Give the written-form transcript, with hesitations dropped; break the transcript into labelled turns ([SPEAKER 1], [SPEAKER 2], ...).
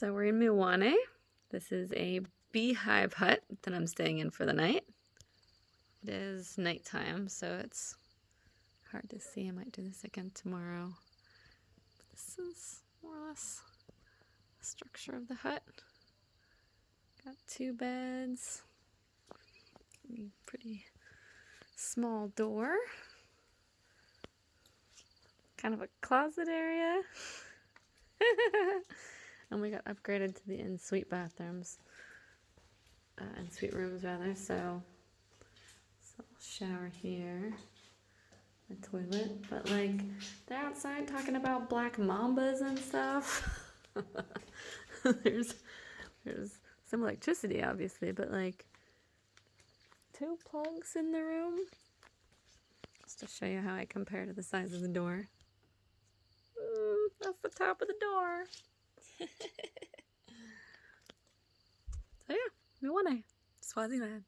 [SPEAKER 1] So we're in Mlilwane. This is a beehive hut that I'm staying in for the night. It is nighttime, so it's hard to see. I might do this again tomorrow. But this is more or less the structure of the hut. Got 2 beds. Pretty small door. Kind of a closet area. And we got upgraded to the en-suite bathrooms. En-suite rooms rather, so shower here, a toilet, but like they're outside talking about black mambas and stuff. there's some electricity obviously, but like 2 plugs in the room. Just to show you how I compare to the size of the door. That's the top of the door. So yeah, Mlilwane, Swaziland.